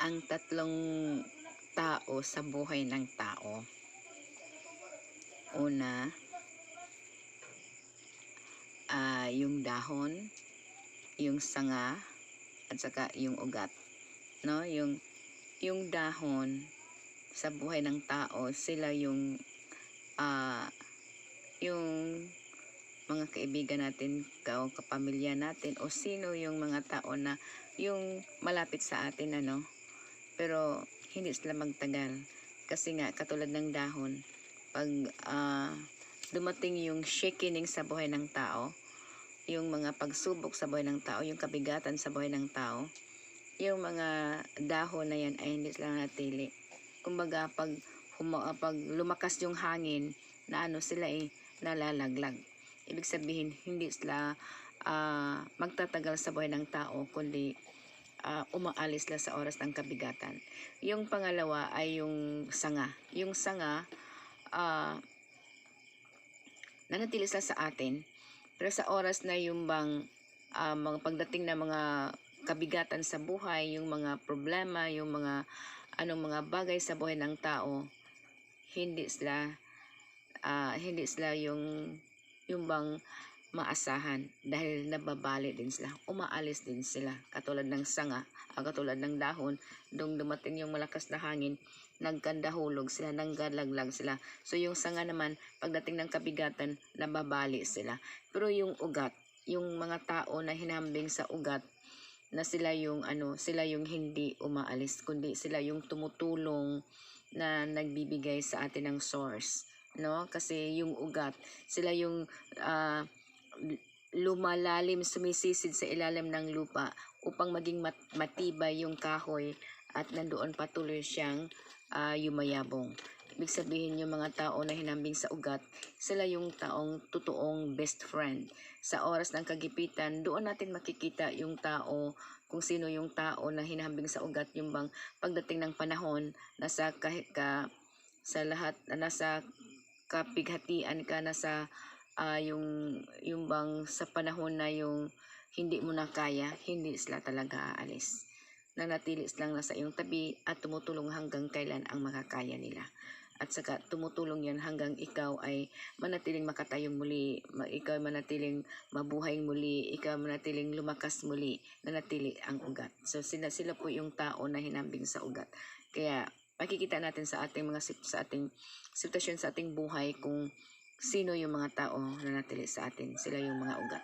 ang tatlong tao sa buhay ng tao. Una, yung dahon, yung sanga, at saka yung ugat. No? Yung dahon sa buhay ng tao, sila yung mga kaibigan natin, kapamilya natin, o sino yung mga tao na yung malapit sa atin, pero hindi sila magtagal. Kasi nga, katulad ng dahon, pag dumating yung shaking sa buhay ng tao, yung mga pagsubok sa buhay ng tao, yung kabigatan sa buhay ng tao, yung mga dahon na yan ay hindi sila natili. Kumbaga, pag lumakas yung hangin, na sila nalalaglag. Ibig sabihin, hindi sila magtatagal sa buhay ng tao, kundi umaalis sila sa oras ng kabigatan. Yung pangalawa ay yung sanga. Yung sanga, nanatili sila sa atin, pero sa oras na yung mga pagdating na mga kabigatan sa buhay, yung mga problema, yung mga mga bagay sa buhay ng tao, hindi sila yung bang maasahan, dahil nababali din sila, umaalis din sila. Katulad ng sanga, katulad ng dahon, nung dumating yung malakas na hangin, nagkandahulog sila, nanggalaglag sila. So yung sanga naman, pagdating ng kabigatan, nababali sila. Pero yung ugat, yung mga tao na hinambing sa ugat, na sila yung hindi umaalis, kundi sila yung tumutulong, na nagbibigay sa atin ng source, kasi yung ugat, sila yung lumalalim, sumisisid sa ilalim ng lupa upang maging matibay yung kahoy at nandoon patuloy siyang yumayabong. Ibig sabihin, yung mga tao na hinambing sa ugat, sila yung taong totoong best friend. Sa oras ng kagipitan, doon natin makikita yung tao, kung sino yung tao na hinambing sa ugat, yung bang pagdating ng panahon, nasa kapighatian ka, nasa yung bang sa panahon na yung hindi mo na kaya, hindi sila talaga aalis. Nanatili silang nasa iyong tabi at tumutulong hanggang kailan ang makakaya nila. At saka tumutulong yan hanggang ikaw ay manatiling makatayong muli, ikaw manatiling mabuhay muli, ikaw manatiling lumakas muli, nanatili ang ugat. So sila po yung tao na hinambing sa ugat. Kaya makikita natin sa ating sitwasyon sa ating buhay kung sino yung mga tao na nanatili sa atin. Sila yung mga ugat.